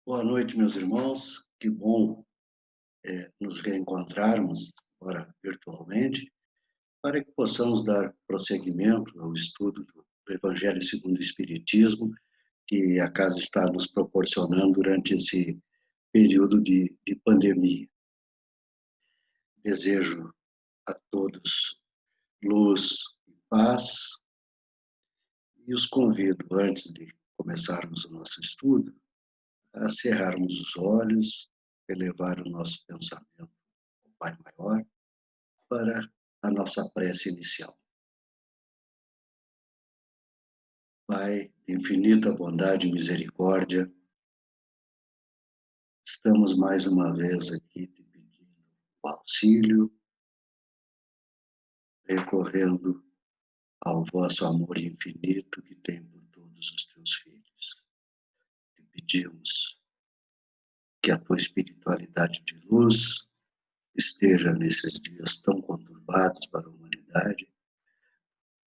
Boa noite, meus irmãos. Que bom nos reencontrarmos, agora virtualmente, para que possamos dar prosseguimento ao estudo do Evangelho segundo o Espiritismo, que a casa está nos proporcionando durante esse período de pandemia. Desejo a todos luz e paz, e os convido, antes de começarmos o nosso estudo, a cerrarmos os olhos, elevar o nosso pensamento ao Pai Maior, para a nossa prece inicial. Pai, de infinita bondade e misericórdia, estamos mais uma vez aqui te pedindo o auxílio, recorrendo ao vosso amor infinito que tem por todos os teus filhos. Te pedimos que a tua espiritualidade de luz esteja nesses dias tão conturbados para a humanidade,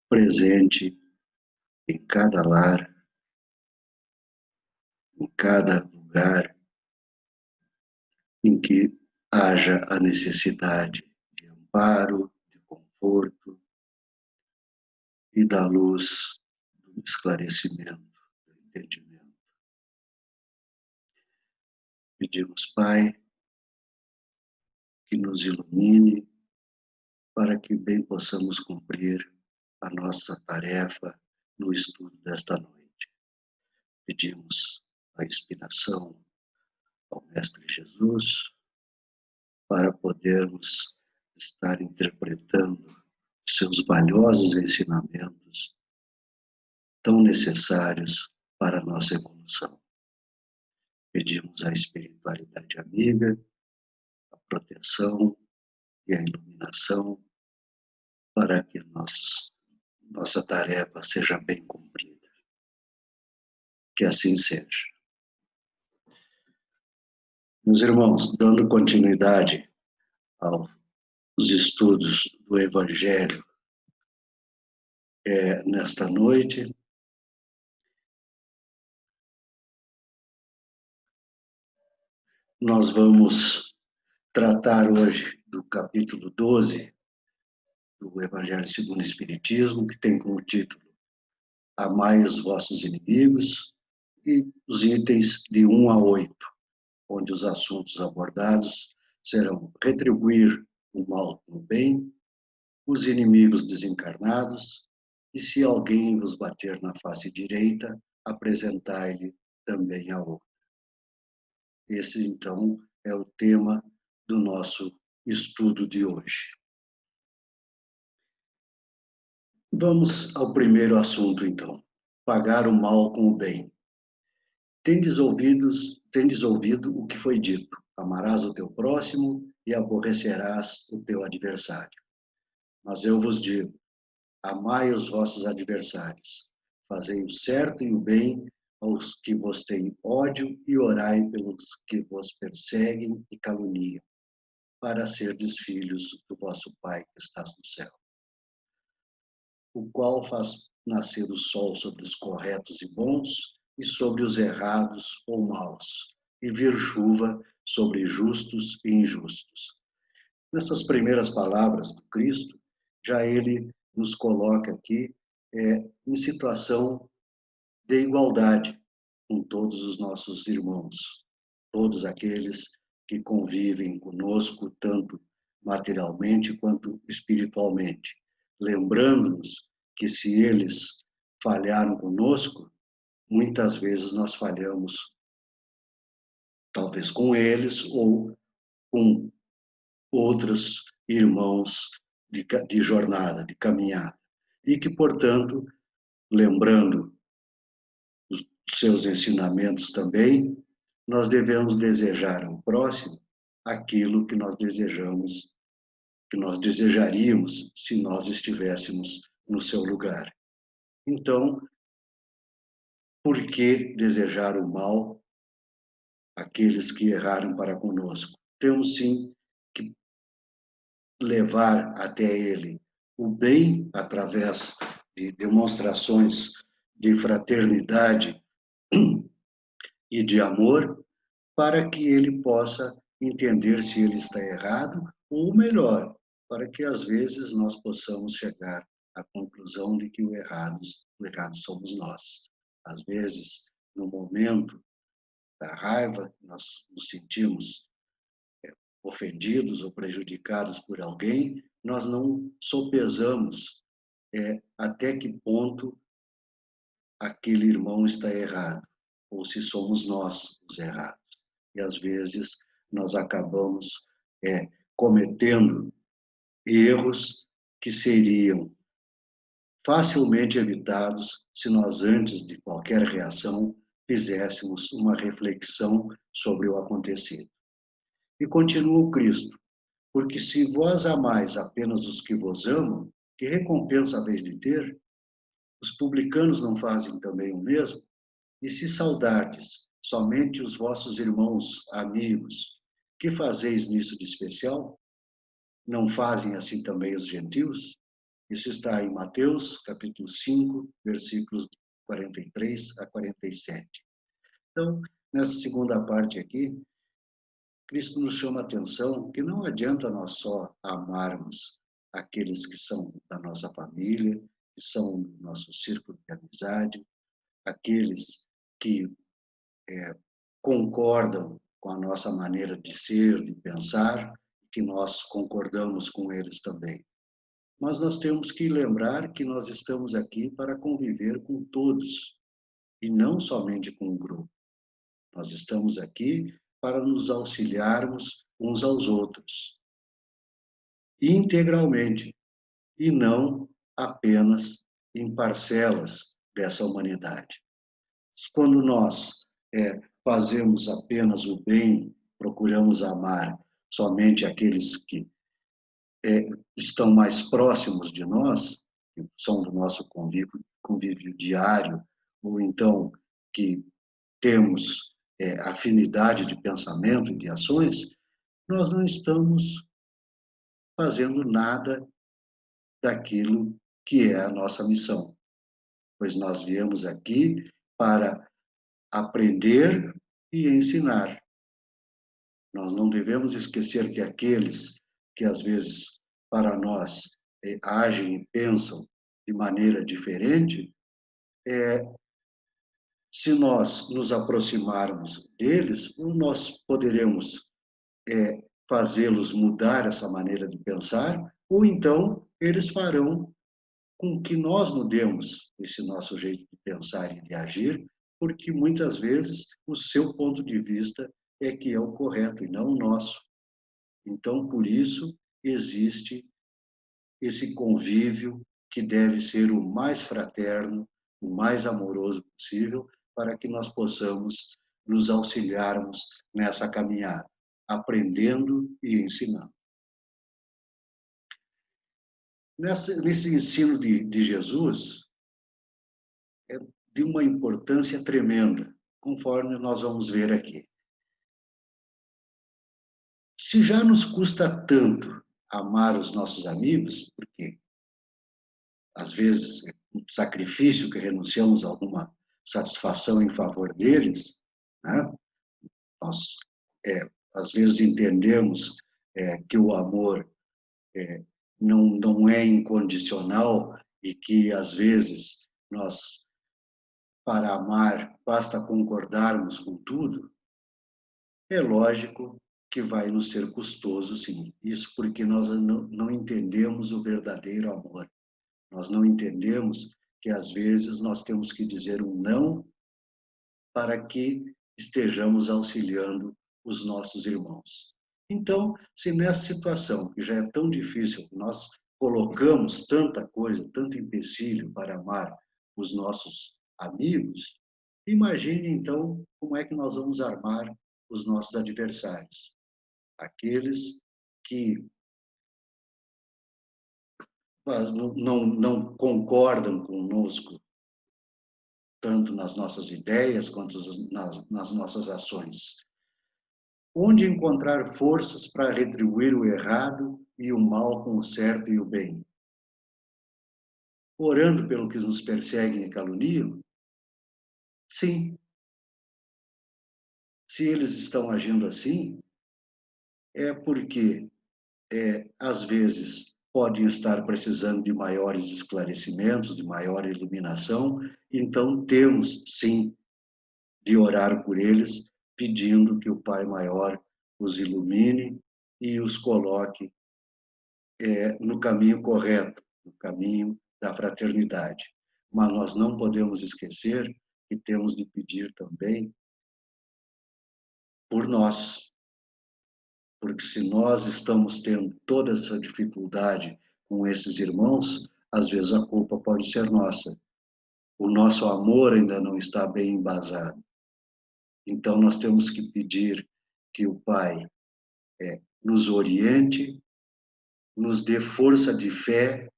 presente em cada lar, em cada lugar em que haja a necessidade de amparo, de conforto e da luz, do esclarecimento, do entendimento. Pedimos, Pai, que nos ilumine para que bem possamos cumprir a nossa tarefa no estudo desta noite. Pedimos a inspiração ao Mestre Jesus para podermos estar interpretando seus valiosos ensinamentos tão necessários para a nossa evolução. Pedimos a espiritualidade amiga, a proteção e a iluminação para que nossa tarefa seja bem cumprida. Que assim seja. Meus irmãos, dando continuidade aos estudos do Evangelho nesta noite, nós vamos tratar hoje do capítulo 12 do Evangelho segundo o Espiritismo, que tem como título Amai os vossos inimigos, e os itens de 1 a 8, onde os assuntos abordados serão retribuir o mal com o bem, os inimigos desencarnados, e se alguém vos bater na face direita, apresentai-lhe também a outra. Esse, então, é o tema do nosso estudo de hoje. Vamos ao primeiro assunto, então. Pagar o mal com o bem. Tendes ouvido o que foi dito: amarás o teu próximo e aborrecerás o teu adversário. Mas eu vos digo: amai os vossos adversários, fazei o certo e o bem aos que vos têm ódio e orai pelos que vos perseguem e caluniam, para serdes filhos do vosso Pai que estás no céu, o qual faz nascer o sol sobre os corretos e bons e sobre os errados ou maus, e vir chuva sobre justos e injustos. Nessas primeiras palavras do Cristo, já ele nos coloca aqui em situação de igualdade com todos os nossos irmãos, todos aqueles que convivem conosco, tanto materialmente quanto espiritualmente, lembrando-nos que se eles falharam conosco, muitas vezes nós falhamos, talvez com eles ou com outros irmãos de jornada, de caminhada. E que, portanto, lembrando os seus ensinamentos também, nós devemos desejar ao próximo aquilo que nós desejamos, que nós desejaríamos se nós estivéssemos no seu lugar. Então, por que desejar o mal àqueles que erraram para conosco? Temos sim que levar até ele o bem através de demonstrações de fraternidade e de amor, para que ele possa entender se ele está errado, ou melhor, para que às vezes nós possamos chegar à conclusão de que o errado somos nós. Às vezes, no momento da raiva, nós nos sentimos ofendidos ou prejudicados por alguém, nós não sopesamos até que ponto aquele irmão está errado, ou se somos nós os errados. E às vezes nós acabamos cometendo erros que seriam facilmente evitados se nós, antes de qualquer reação, fizéssemos uma reflexão sobre o acontecido. E continua o Cristo: porque se vós amais apenas os que vos amam, que recompensa haveis de ter? Os publicanos não fazem também o mesmo? E se saudardes somente os vossos irmãos, amigos, que fazeis nisso de especial? Não fazem assim também os gentios? Isso está em Mateus, capítulo 5, versículos 43 a 47. Então, nessa segunda parte aqui, Cristo nos chama a atenção que não adianta nós só amarmos aqueles que são da nossa família, que são do nosso círculo de amizade, aqueles que concordam com a nossa maneira de ser, de pensar, que nós concordamos com eles também. Mas nós temos que lembrar que nós estamos aqui para conviver com todos, e não somente com um grupo. Nós estamos aqui para nos auxiliarmos uns aos outros, integralmente, e não apenas em parcelas dessa humanidade. Quando nós fazemos apenas o bem, procuramos amar somente aqueles que estão mais próximos de nós, que são do nosso convívio diário, ou então que temos afinidade de pensamento e de ações, nós não estamos fazendo nada daquilo que é a nossa missão, pois nós viemos aqui para aprender e ensinar. Nós não devemos esquecer que aqueles que às vezes para nós agem e pensam de maneira diferente, se nós nos aproximarmos deles, nós poderemos fazê-los mudar essa maneira de pensar, ou então eles farão com que nós mudemos esse nosso jeito de pensar e de agir, porque muitas vezes o seu ponto de vista é que é o correto e não o nosso. Então, por isso, existe esse convívio que deve ser o mais fraterno, o mais amoroso possível, para que nós possamos nos auxiliarmos nessa caminhada, aprendendo e ensinando. Nesse ensino de Jesus, é de uma importância tremenda, conforme nós vamos ver aqui. Se já nos custa tanto amar os nossos amigos, porque às vezes é um sacrifício que renunciamos a alguma satisfação em favor deles, né? Nós, às vezes, entendemos que o amor não é incondicional e que, às vezes, nós, para amar, basta concordarmos com tudo. É lógico que vai nos ser custoso, sim. Isso porque nós não entendemos o verdadeiro amor. Nós não entendemos que, às vezes, nós temos que dizer um não para que estejamos auxiliando os nossos irmãos. Então, se nessa situação, que já é tão difícil, nós colocamos tanta coisa, tanto empecilho para amar os nossos amigos, imagine então como é que nós vamos amar os nossos adversários, aqueles que não concordam conosco tanto nas nossas ideias quanto nas nossas ações. Onde encontrar forças para retribuir o errado e o mal com o certo e o bem? Orando pelo que nos perseguem e caluniam? Sim, Se eles estão agindo assim, é porque, às vezes, podem estar precisando de maiores esclarecimentos, de maior iluminação, então temos, sim, de orar por eles, pedindo que o Pai Maior os ilumine e os coloque no caminho correto, no caminho da fraternidade. Mas nós não podemos esquecer que temos de pedir também por nós, porque se nós estamos tendo toda essa dificuldade com esses irmãos, às vezes a culpa pode ser nossa. O nosso amor ainda não está bem embasado. Então nós temos que pedir que o Pai nos oriente, nos dê força de fé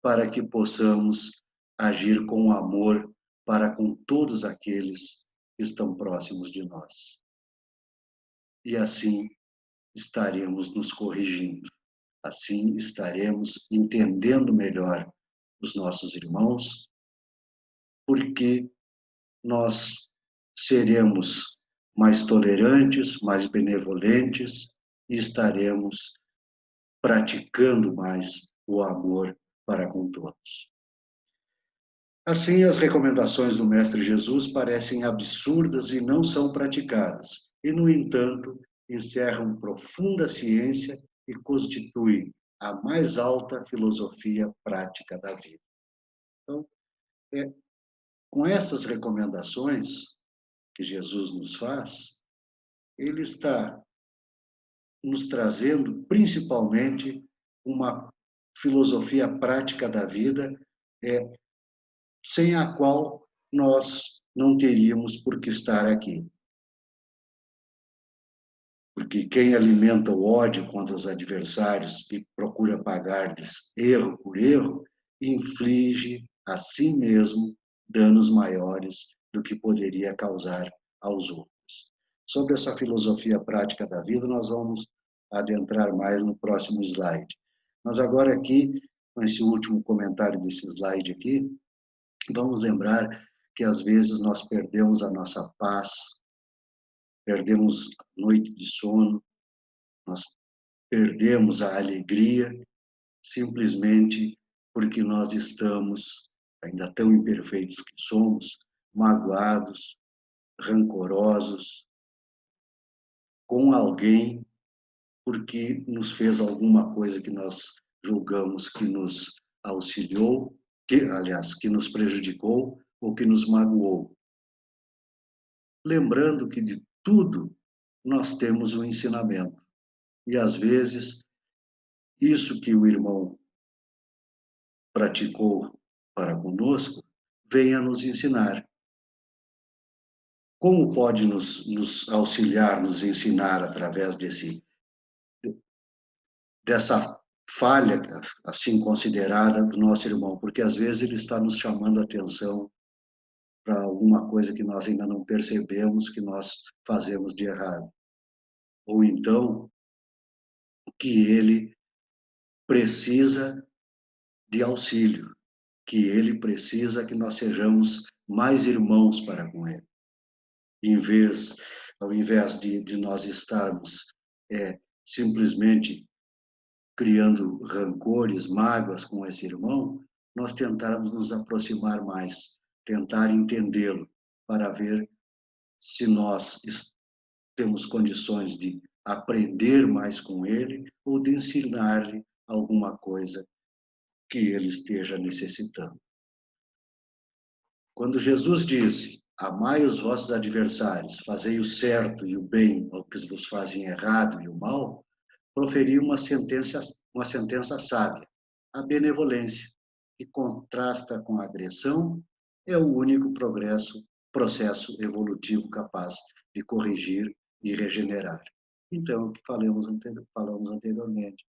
para que possamos agir com amor para com todos aqueles que estão próximos de nós. E assim estaremos nos corrigindo. Assim estaremos entendendo melhor os nossos irmãos, porque nós seremos mais tolerantes, mais benevolentes e estaremos praticando mais o amor para com todos. Assim, as recomendações do Mestre Jesus parecem absurdas e não são praticadas, e, no entanto, encerram profunda ciência e constituem a mais alta filosofia prática da vida. Então, com essas recomendações que Jesus nos faz, ele está nos trazendo principalmente uma filosofia prática da vida, sem a qual nós não teríamos por que estar aqui. Porque quem alimenta o ódio contra os adversários e procura pagar-lhes erro por erro, inflige a si mesmo danos maiores do que poderia causar aos outros. Sobre essa filosofia prática da vida, nós vamos adentrar mais no próximo slide. Mas agora aqui, com esse último comentário desse slide aqui, vamos lembrar que às vezes nós perdemos a nossa paz, perdemos a noite de sono, nós perdemos a alegria simplesmente porque nós estamos, ainda tão imperfeitos que somos, magoados, rancorosos com alguém porque nos fez alguma coisa que nós julgamos que nos auxiliou, aliás, que nos prejudicou ou que nos magoou. Lembrando que de tudo nós temos um ensinamento. E às vezes, isso que o irmão praticou para conosco, vem a nos ensinar. Como pode nos auxiliar, nos ensinar através dessa falha, assim considerada, do nosso irmão? Porque às vezes ele está nos chamando a atenção para alguma coisa que nós ainda não percebemos que nós fazemos de errado. Ou então, que ele precisa de auxílio, que ele precisa que nós sejamos mais irmãos para com ele. Ao invés de nós estarmos simplesmente criando rancores, mágoas com esse irmão, nós tentarmos nos aproximar mais, tentar entendê-lo, para ver se nós temos condições de aprender mais com ele ou de ensinar-lhe alguma coisa que ele esteja necessitando. Quando Jesus disse: amai os vossos adversários, fazei o certo e o bem ao que vos fazem errado e o mal, proferiu uma sentença sábia. A benevolência, que contrasta com a agressão, é o único processo evolutivo capaz de corrigir e regenerar. Então, o que falamos anteriormente,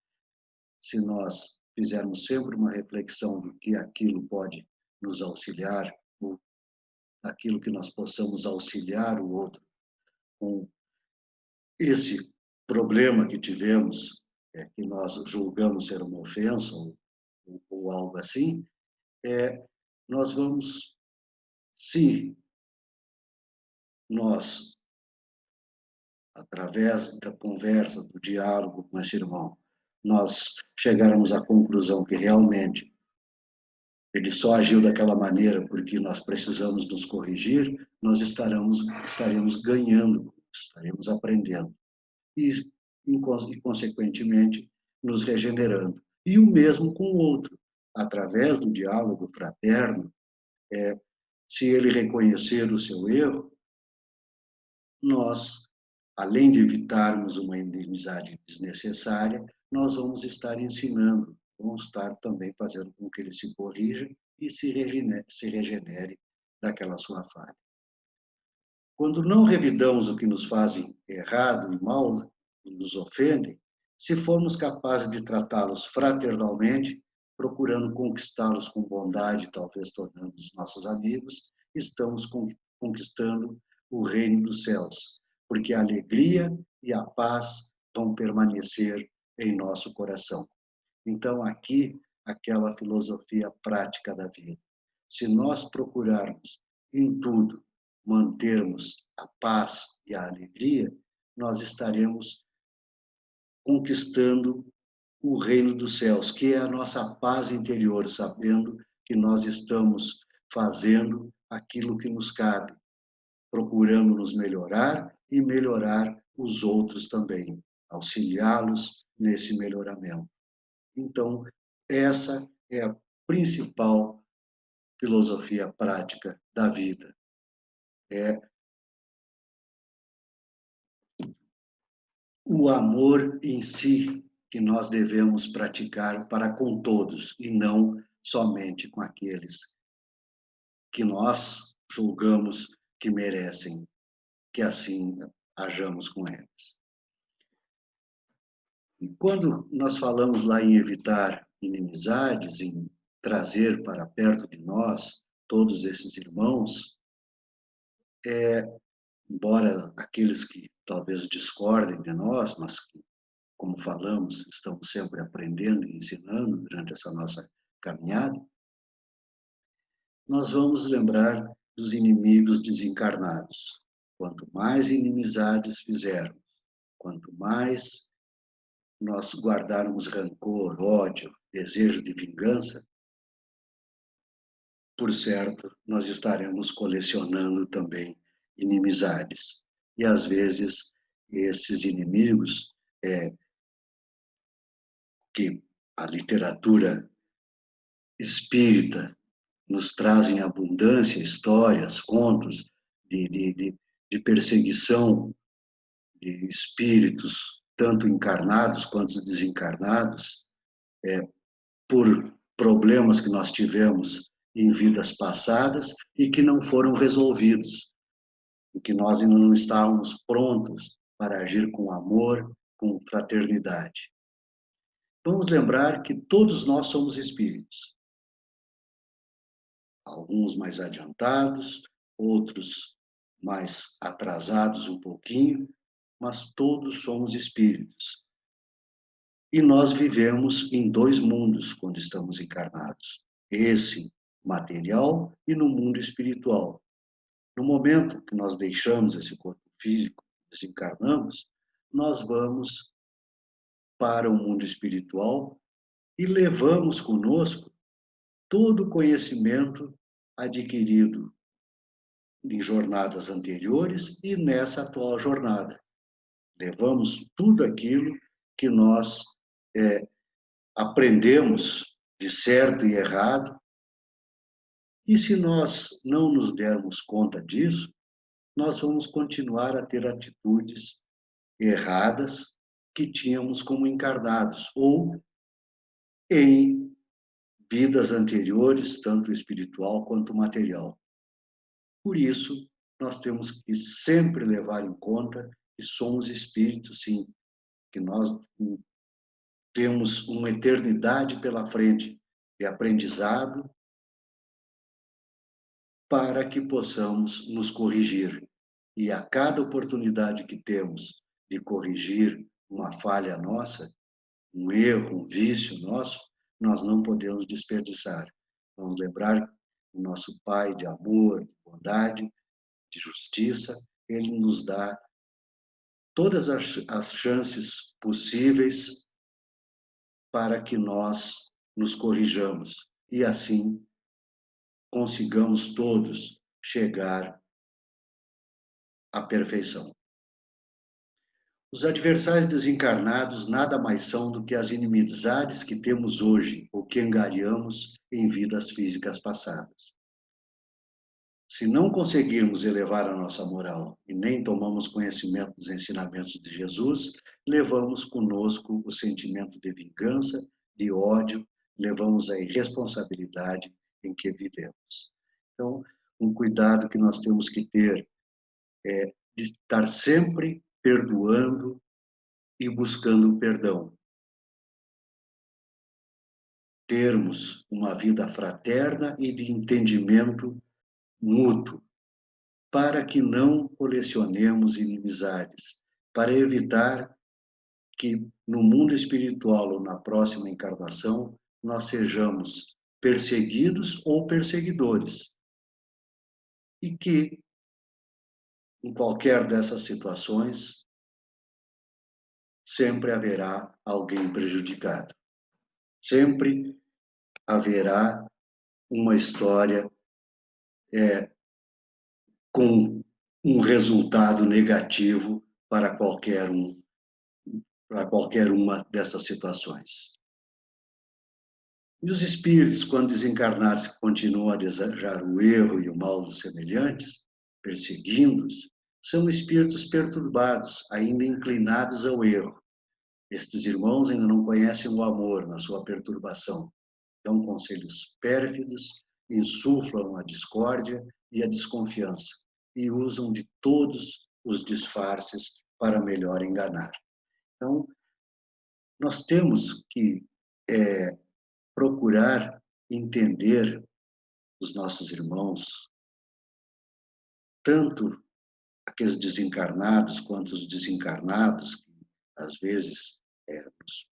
se nós fizermos sempre uma reflexão do que aquilo pode nos auxiliar, ou aquilo que nós possamos auxiliar o outro com esse problema que tivemos, que nós julgamos ser uma ofensa ou algo assim, nós vamos, se nós através da conversa, do diálogo com esse irmão, nós chegarmos à conclusão que realmente ele só agiu daquela maneira porque nós precisamos nos corrigir, nós estaremos ganhando, estaremos aprendendo e, consequentemente, nos regenerando. E o mesmo com o outro, através do diálogo fraterno, se ele reconhecer o seu erro, nós, além de evitarmos uma inimizade desnecessária, nós vamos estar ensinando, vamos estar também fazendo com que ele se corrija e se regenere daquela sua falha. Quando não revidamos o que nos fazem errado e mal, e nos ofendem, se formos capazes de tratá-los fraternalmente, procurando conquistá-los com bondade, talvez tornando-os nossos amigos, estamos conquistando o reino dos céus, porque a alegria e a paz vão permanecer em nosso coração. Então, aqui, aquela filosofia prática da vida. Se nós procurarmos em tudo mantermos a paz e a alegria, nós estaremos conquistando o reino dos céus, que é a nossa paz interior, sabendo que nós estamos fazendo aquilo que nos cabe, procurando nos melhorar e melhorar os outros também, auxiliá-los nesse melhoramento. Então, essa é a principal filosofia prática da vida. É o amor em si que nós devemos praticar para com todos e não somente com aqueles que nós julgamos que merecem que assim hajamos com eles. E quando nós falamos lá em evitar inimizades, em trazer para perto de nós todos esses irmãos, embora aqueles que talvez discordem de nós, mas que, como falamos, estamos sempre aprendendo e ensinando durante essa nossa caminhada, nós vamos lembrar dos inimigos desencarnados. Quanto mais inimizades fizermos, quanto mais nós guardarmos rancor, ódio, desejo de vingança, por certo, nós estaremos colecionando também inimizades. E às vezes esses inimigos que a literatura espírita nos traz em abundância, histórias, contos de perseguição de espíritos, tanto encarnados quanto desencarnados, por problemas que nós tivemos em vidas passadas e que não foram resolvidos, e que nós ainda não estávamos prontos para agir com amor, com fraternidade. Vamos lembrar que todos nós somos espíritos. Alguns mais adiantados, outros mais atrasados um pouquinho, mas todos somos espíritos. E nós vivemos em dois mundos quando estamos encarnados. Esse material e no mundo espiritual. No momento que nós deixamos esse corpo físico, desencarnamos, nós vamos para o mundo espiritual e levamos conosco todo o conhecimento adquirido em jornadas anteriores e nessa atual jornada. Levamos tudo aquilo que nós aprendemos de certo e errado, e se nós não nos dermos conta disso, nós vamos continuar a ter atitudes erradas que tínhamos como encarnados, ou em vidas anteriores, tanto espiritual quanto material. Por isso, nós temos que sempre levar em conta que somos espíritos, sim, que nós temos uma eternidade pela frente de aprendizado para que possamos nos corrigir. E a cada oportunidade que temos de corrigir uma falha nossa, um erro, um vício nosso, nós não podemos desperdiçar. Vamos lembrar o nosso Pai de amor, de bondade, de justiça, ele nos dá todas as chances possíveis para que nós nos corrijamos e assim consigamos todos chegar à perfeição. Os adversários desencarnados nada mais são do que as inimizades que temos hoje ou que angariamos em vidas físicas passadas. Se não conseguirmos elevar a nossa moral e nem tomamos conhecimento dos ensinamentos de Jesus, levamos conosco o sentimento de vingança, de ódio, levamos a irresponsabilidade em que vivemos. Então, um cuidado que nós temos que ter é de estar sempre perdoando e buscando o perdão. Termos uma vida fraterna e de entendimento mútuo, para que não colecionemos inimizades, para evitar que no mundo espiritual ou na próxima encarnação nós sejamos perseguidos ou perseguidores. E que, em qualquer dessas situações, sempre haverá alguém prejudicado. Sempre haverá uma história com um resultado negativo para qualquer uma dessas situações. E os espíritos, quando desencarnados, continuam a desejar o erro e o mal dos semelhantes, perseguindo-os, são espíritos perturbados, ainda inclinados ao erro. Estes irmãos ainda não conhecem o amor na sua perturbação. Dão conselhos pérfidos, insuflam a discórdia e a desconfiança, e usam de todos os disfarces para melhor enganar. Então, nós temos que procurar entender os nossos irmãos, tanto aqueles desencarnados quanto os desencarnados, que às vezes nos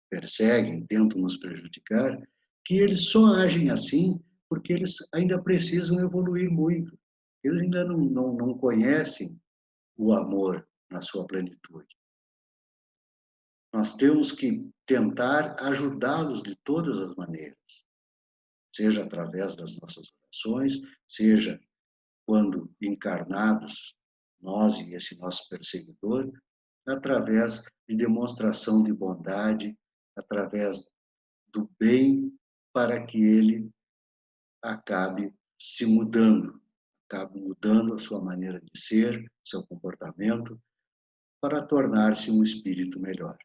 perseguem, tentam nos prejudicar, que eles só agem assim porque eles ainda precisam evoluir muito. Eles ainda não conhecem o amor na sua plenitude. Nós temos que tentar ajudá-los de todas as maneiras, seja através das nossas orações, seja quando encarnados, nós e esse nosso perseguidor, através de demonstração de bondade, através do bem, para que ele acabe se mudando, acabe mudando a sua maneira de ser, seu comportamento, para tornar-se um espírito melhor.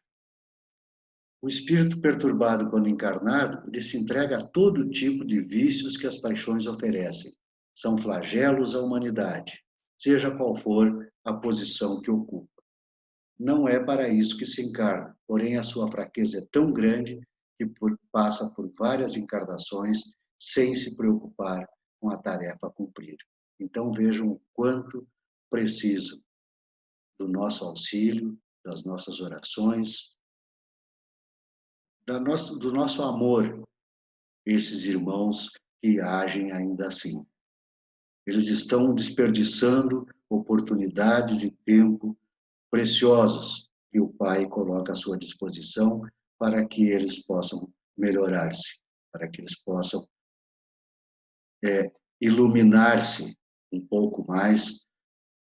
O espírito perturbado, quando encarnado, ele se entrega a todo tipo de vícios que as paixões oferecem. São flagelos à humanidade, seja qual for a posição que ocupa. Não é para isso que se encarna, porém a sua fraqueza é tão grande que passa por várias encarnações sem se preocupar com a tarefa a cumprir. Então vejam o quanto precisam do nosso auxílio, das nossas orações, do nosso amor, esses irmãos que agem ainda assim. Eles estão desperdiçando oportunidades e tempo preciosos que o Pai coloca à sua disposição para que eles possam melhorar-se, para que eles possam iluminar-se um pouco mais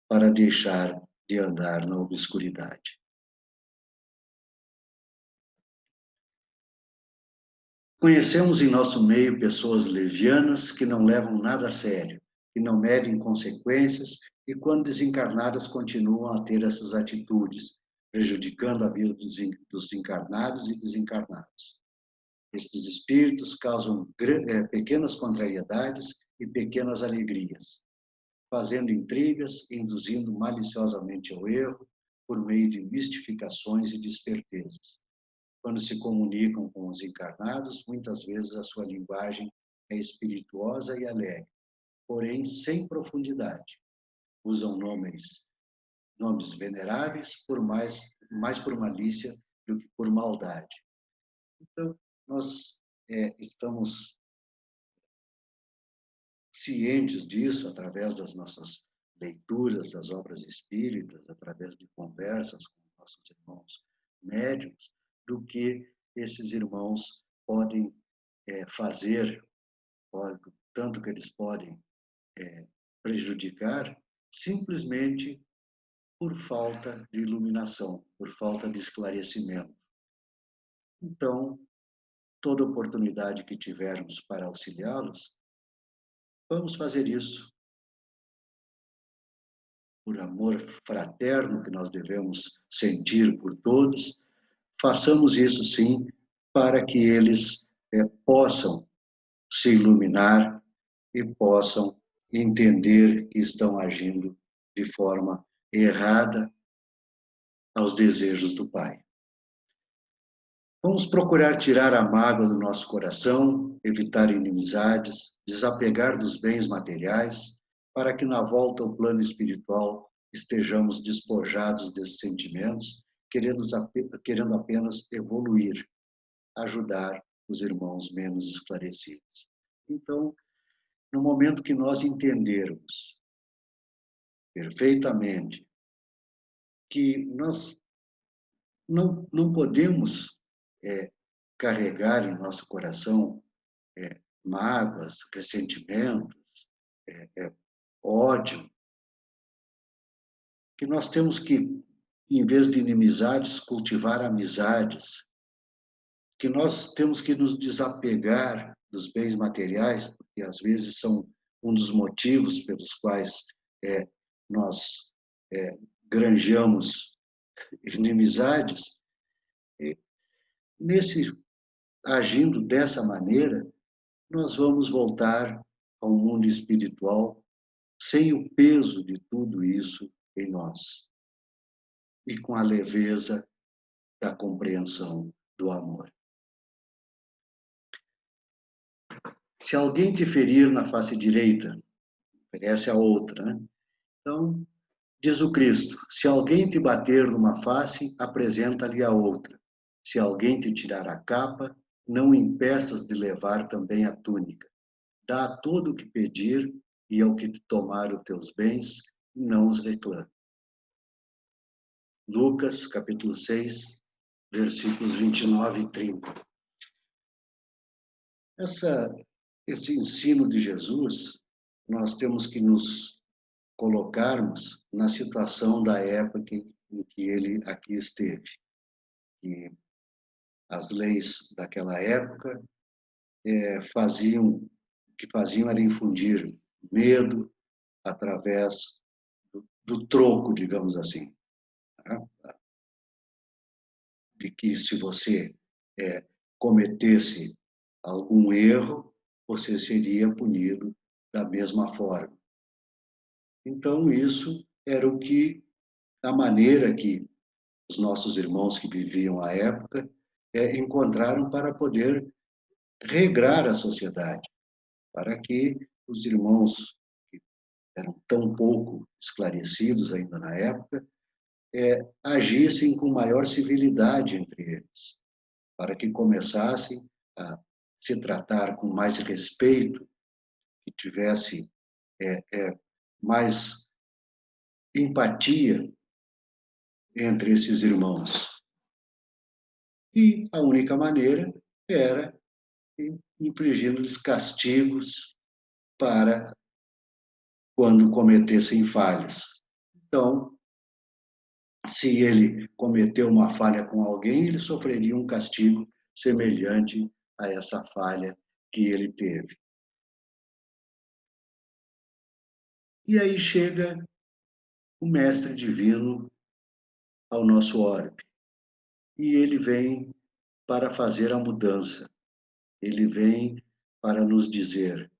para deixar de andar na obscuridade. Conhecemos em nosso meio pessoas levianas que não levam nada a sério, que não medem consequências e, quando desencarnadas, continuam a ter essas atitudes, prejudicando a vida dos encarnados e desencarnados. Estes espíritos causam pequenas contrariedades e pequenas alegrias, fazendo intrigas, induzindo maliciosamente ao erro, por meio de mistificações e de espertezas. Quando se comunicam com os encarnados, muitas vezes a sua linguagem é espirituosa e alegre, porém sem profundidade. Usam nomes veneráveis mais por malícia do que por maldade. Então, nós estamos cientes disso através dos leituras das obras espíritas, através de conversas com nossos irmãos médiuns, do que esses irmãos podem fazer, tanto que eles podem prejudicar, simplesmente por falta de iluminação, por falta de esclarecimento. Então, toda oportunidade que tivermos para auxiliá-los, vamos fazer isso. Por amor fraterno que nós devemos sentir por todos, façamos isso sim, para que eles possam se iluminar e possam entender que estão agindo de forma errada aos desejos do Pai. Vamos procurar tirar a mágoa do nosso coração, evitar inimizades, desapegar dos bens materiais, para que na volta ao plano espiritual estejamos despojados desses sentimentos, querendo apenas evoluir, ajudar os irmãos menos esclarecidos. Então, no momento que nós entendermos perfeitamente que nós não podemos carregar em nosso coração mágoas, ressentimentos, ódio, que nós temos que, em vez de inimizades, cultivar amizades, que nós temos que nos desapegar dos bens materiais, porque às vezes são um dos motivos pelos quais nós granjeamos inimizades. Agindo dessa maneira, nós vamos voltar ao mundo espiritual sem o peso de tudo isso em nós e com a leveza da compreensão do amor. Se alguém te ferir na face direita, oferece a outra, né? Então, diz o Cristo, se alguém te bater numa face, apresenta-lhe a outra. Se alguém te tirar a capa, não impeças de levar também a túnica. Dá a todo o que pedir, e ao que te tomar os teus bens, não os reclame. Lucas, capítulo 6, versículos 29 e 30. Esse ensino de Jesus, nós temos que nos colocarmos na situação da época em que ele aqui esteve. E as leis daquela época o que faziam era infundir medo através do troco, digamos assim, né? De que se você cometesse algum erro, você seria punido da mesma forma. Então, isso era a maneira que os nossos irmãos que viviam à época encontraram para poder regrar a sociedade, para que os irmãos que eram tão pouco esclarecidos ainda na época, agissem com maior civilidade entre eles, para que começassem a se tratar com mais respeito, que tivesse mais empatia entre esses irmãos. E a única maneira era infligindo-lhes castigos para quando cometessem falhas. Então, se ele cometeu uma falha com alguém, ele sofreria um castigo semelhante a essa falha que ele teve. E aí chega o Mestre Divino ao nosso orbe. E ele vem para fazer a mudança. Ele vem para nos dizer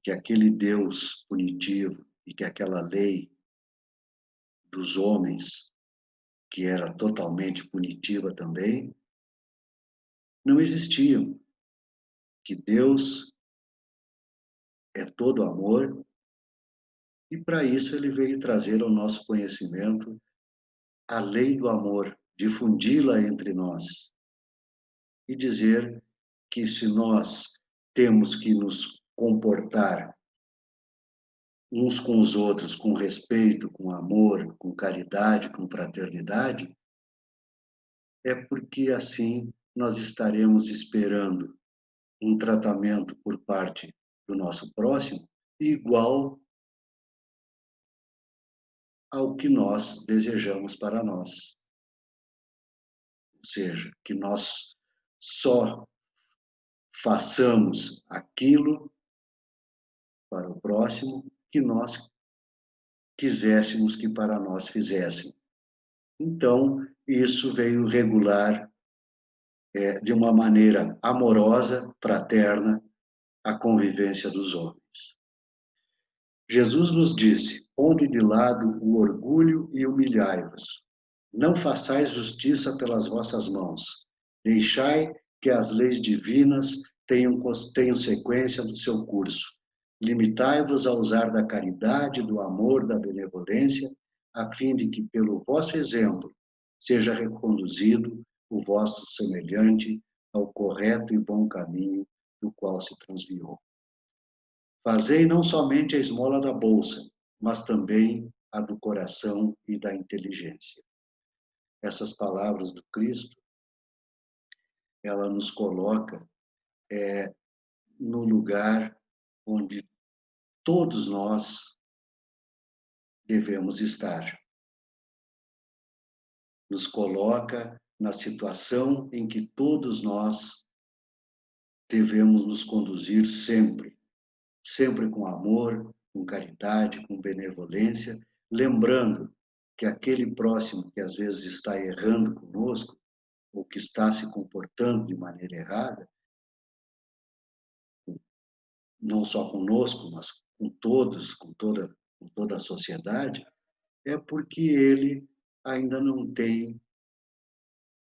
que aquele Deus punitivo e que aquela lei dos homens, que era totalmente punitiva também, não existiam. Que Deus é todo amor e para isso ele veio trazer ao nosso conhecimento a lei do amor, difundi-la entre nós e dizer que se nós temos que nos comportar uns com os outros, com respeito, com amor, com caridade, com fraternidade, é porque assim nós estaremos esperando um tratamento por parte do nosso próximo igual ao que nós desejamos para nós. Ou seja, que nós só façamos aquilo para o próximo que nós quiséssemos que para nós fizessem. Então, isso veio regular de uma maneira amorosa, fraterna, a convivência dos homens. Jesus nos disse: ponde de lado o orgulho e humilhai-vos. Não façais justiça pelas vossas mãos. Deixai que as leis divinas tenham sequência do seu curso. Limitai-vos a usar da caridade, do amor, da benevolência, a fim de que, pelo vosso exemplo, seja reconduzido o vosso semelhante ao correto e bom caminho do qual se transviou. Fazei não somente a esmola da bolsa, mas também a do coração e da inteligência. Essas palavras do Cristo, ela nos coloca no lugar onde todos nós devemos estar. Nos coloca na situação em que todos nós devemos nos conduzir sempre, sempre com amor, com caridade, com benevolência, lembrando que aquele próximo que às vezes está errando conosco, ou que está se comportando de maneira errada, não só conosco, mas com todos, com toda a sociedade, é porque ele ainda não tem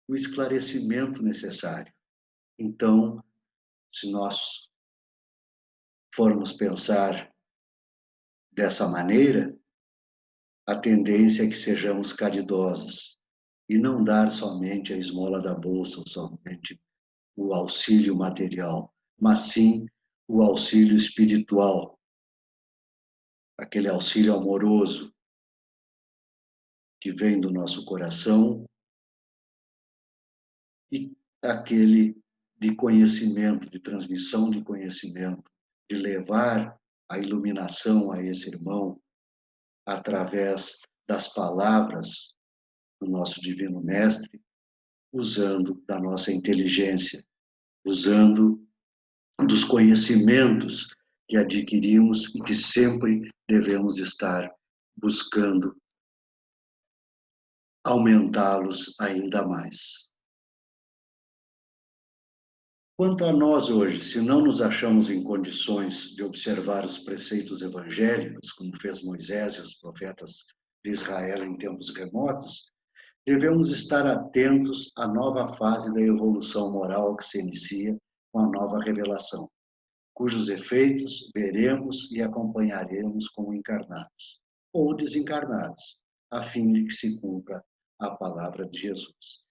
o esclarecimento necessário. Então, se nós formos pensar dessa maneira, a tendência é que sejamos caridosos e não dar somente a esmola da bolsa, ou somente o auxílio material, mas sim o auxílio espiritual, aquele auxílio amoroso que vem do nosso coração e aquele de conhecimento, de transmissão de conhecimento, de levar a iluminação a esse irmão através das palavras do nosso Divino Mestre, usando da nossa inteligência, usando dos conhecimentos que adquirimos e que sempre devemos estar buscando aumentá-los ainda mais. Quanto a nós hoje, se não nos achamos em condições de observar os preceitos evangélicos, como fez Moisés e os profetas de Israel em tempos remotos, devemos estar atentos à nova fase da evolução moral que se inicia com a nova revelação, cujos efeitos veremos e acompanharemos como encarnados ou desencarnados, a fim de que se cumpra a palavra de Jesus.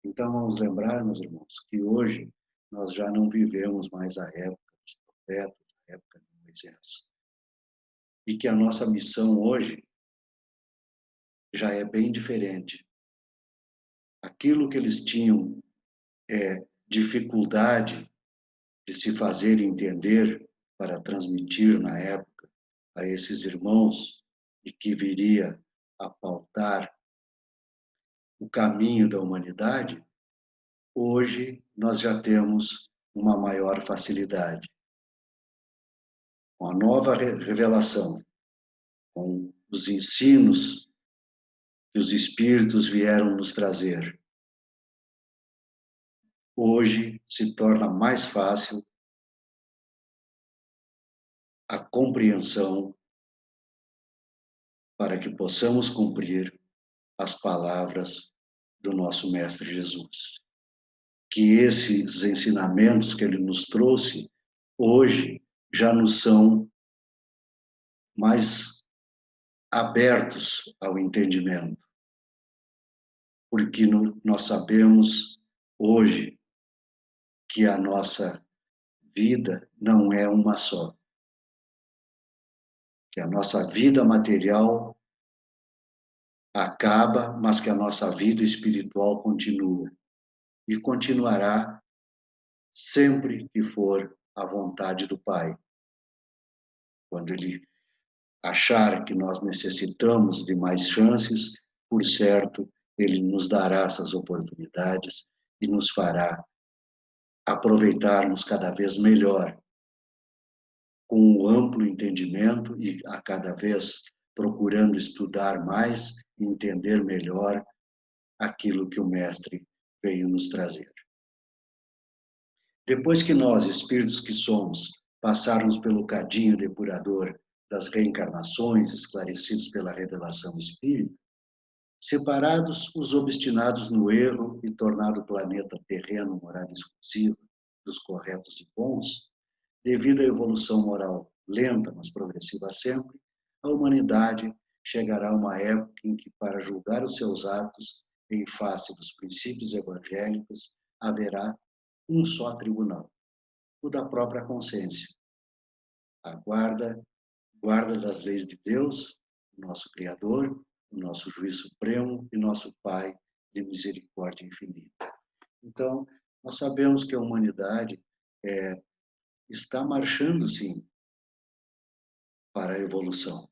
Então, vamos lembrar, meus irmãos, que hoje nós já não vivemos mais a época dos profetas, a época de Moisés. E que a nossa missão hoje já é bem diferente. Aquilo que eles tinham dificuldade de se fazer entender para transmitir na época a esses irmãos e que viria a pautar o caminho da humanidade, hoje nós já temos uma maior facilidade. Com a nova revelação, com os ensinos que os Espíritos vieram nos trazer, hoje se torna mais fácil a compreensão para que possamos cumprir as palavras do nosso Mestre Jesus. Que esses ensinamentos que ele nos trouxe, hoje, já nos são mais abertos ao entendimento. Porque nós sabemos hoje que a nossa vida não é uma só. que a nossa vida material acaba, mas que a nossa vida espiritual continua e continuará sempre que for a vontade do Pai. Quando Ele achar que nós necessitamos de mais chances, por certo, Ele nos dará essas oportunidades e nos fará aproveitarmos cada vez melhor, com um amplo entendimento e a cada vez procurando estudar mais e entender melhor aquilo que o Mestre veio nos trazer. Depois que nós, espíritos que somos, passarmos pelo cadinho depurador das reencarnações, esclarecidos pela revelação espírita, separados os obstinados no erro e tornado o planeta terreno morada exclusiva dos corretos e bons, devido à evolução moral lenta, mas progressiva sempre, a humanidade chegará a uma época em que, para julgar os seus atos em face dos princípios evangélicos, haverá um só tribunal, o da própria consciência, a guarda das leis de Deus, o nosso Criador, o nosso Juiz Supremo e nosso Pai de misericórdia infinita. Então, nós sabemos que a humanidade está marchando, sim, para a evolução.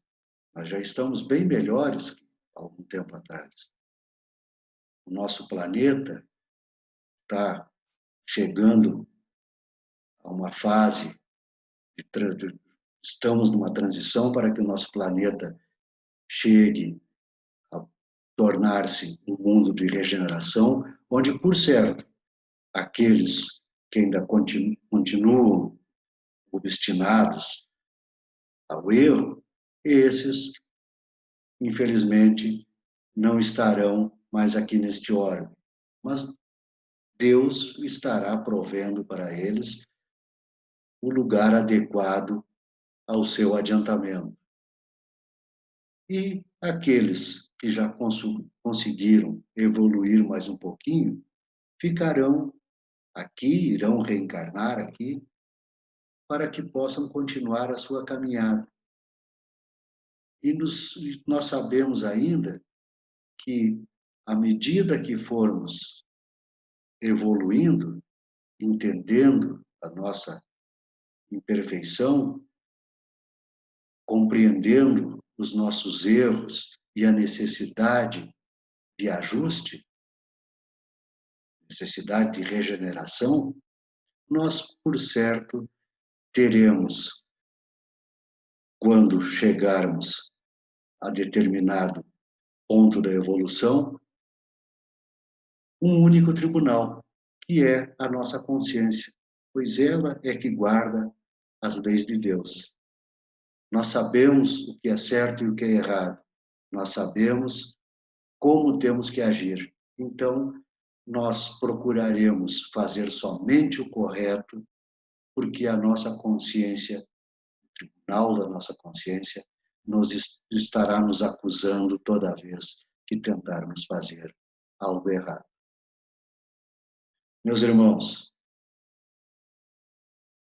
Nós já estamos bem melhores que há algum tempo atrás. O nosso planeta está chegando a uma fase estamos numa transição para que o nosso planeta chegue a tornar-se um mundo de regeneração, onde, por certo, aqueles que ainda continuam obstinados ao erro, esses, infelizmente, não estarão mais aqui neste órgão. Mas Deus estará provendo para eles o lugar adequado ao seu adiantamento. E aqueles que já conseguiram evoluir mais um pouquinho, ficarão aqui, irão reencarnar aqui, para que possam continuar a sua caminhada. E nós sabemos ainda que, à medida que formos evoluindo, entendendo a nossa imperfeição, compreendendo os nossos erros e a necessidade de ajuste, necessidade de regeneração, nós, por certo, teremos, quando chegarmos a determinado ponto da evolução, um único tribunal, que é a nossa consciência, pois ela é que guarda as leis de Deus. Nós sabemos o que é certo e o que é errado. Nós sabemos como temos que agir. Então, nós procuraremos fazer somente o correto, porque a nossa consciência, o tribunal da nossa consciência, estará nos acusando toda vez que tentarmos fazer algo errado. Meus irmãos,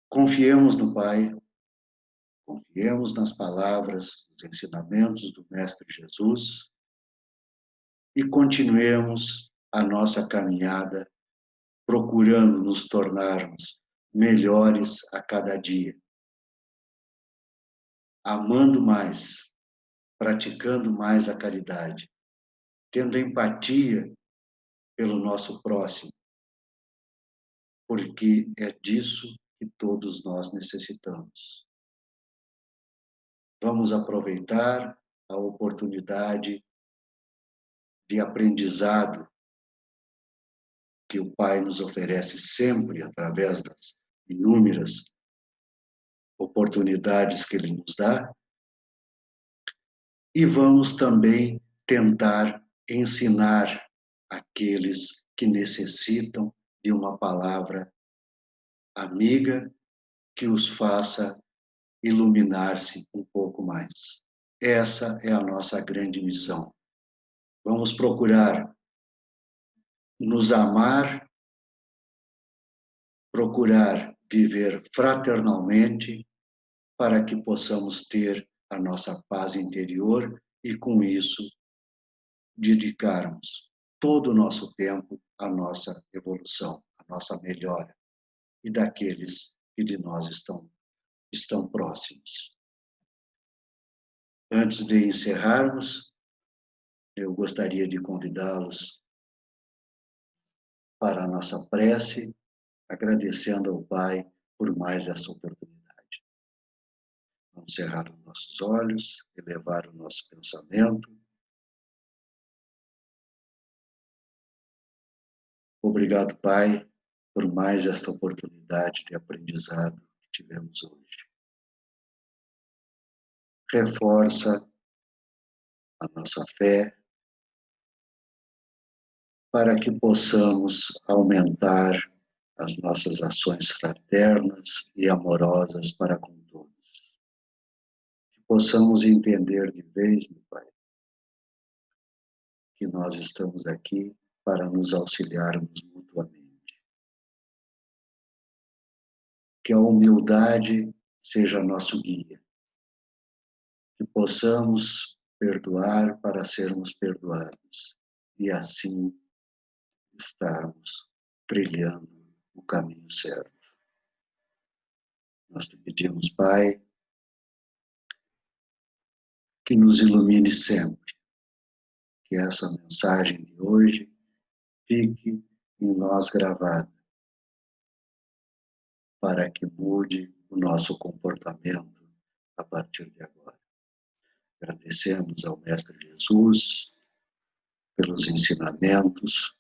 confiemos no Pai, confiemos nas palavras, nos ensinamentos do Mestre Jesus e continuemos a nossa caminhada procurando nos tornarmos melhores a cada dia, amando mais, praticando mais a caridade, tendo empatia pelo nosso próximo, porque é disso que todos nós necessitamos. Vamos aproveitar a oportunidade de aprendizado que o Pai nos oferece sempre através das inúmeras oportunidades que Ele nos dá, e vamos também tentar ensinar aqueles que necessitam de uma palavra amiga que os faça iluminar-se um pouco mais. Essa é a nossa grande missão. Vamos procurar nos amar, procurar viver fraternalmente, para que possamos ter a nossa paz interior e, com isso, dedicarmos todo o nosso tempo à nossa evolução, à nossa melhora e daqueles que de nós estão próximos. Antes de encerrarmos, eu gostaria de convidá-los para a nossa prece, agradecendo ao Pai por mais essa oportunidade. Vamos cerrar os nossos olhos, elevar o nosso pensamento. Obrigado, Pai, por mais esta oportunidade de aprendizado que tivemos hoje. Reforça a nossa fé para que possamos aumentar as nossas ações fraternas e amorosas para com todos. Que possamos entender de vez, meu Pai, que nós estamos aqui para nos auxiliarmos mutuamente. Que a humildade seja nosso guia. Que possamos perdoar para sermos perdoados e assim estarmos trilhando o caminho certo. Nós te pedimos, Pai, que nos ilumine sempre, que essa mensagem de hoje fique em nós gravada, para que mude o nosso comportamento a partir de agora. Agradecemos ao Mestre Jesus pelos ensinamentos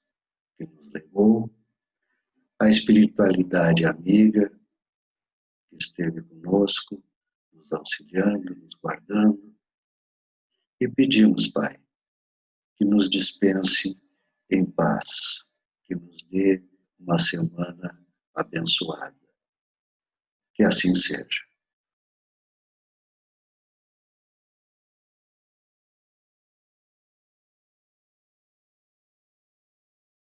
que nos legou, a espiritualidade amiga que esteve conosco, nos auxiliando, nos guardando, e pedimos, Pai, que nos dispense em paz, que nos dê uma semana abençoada. Que assim seja.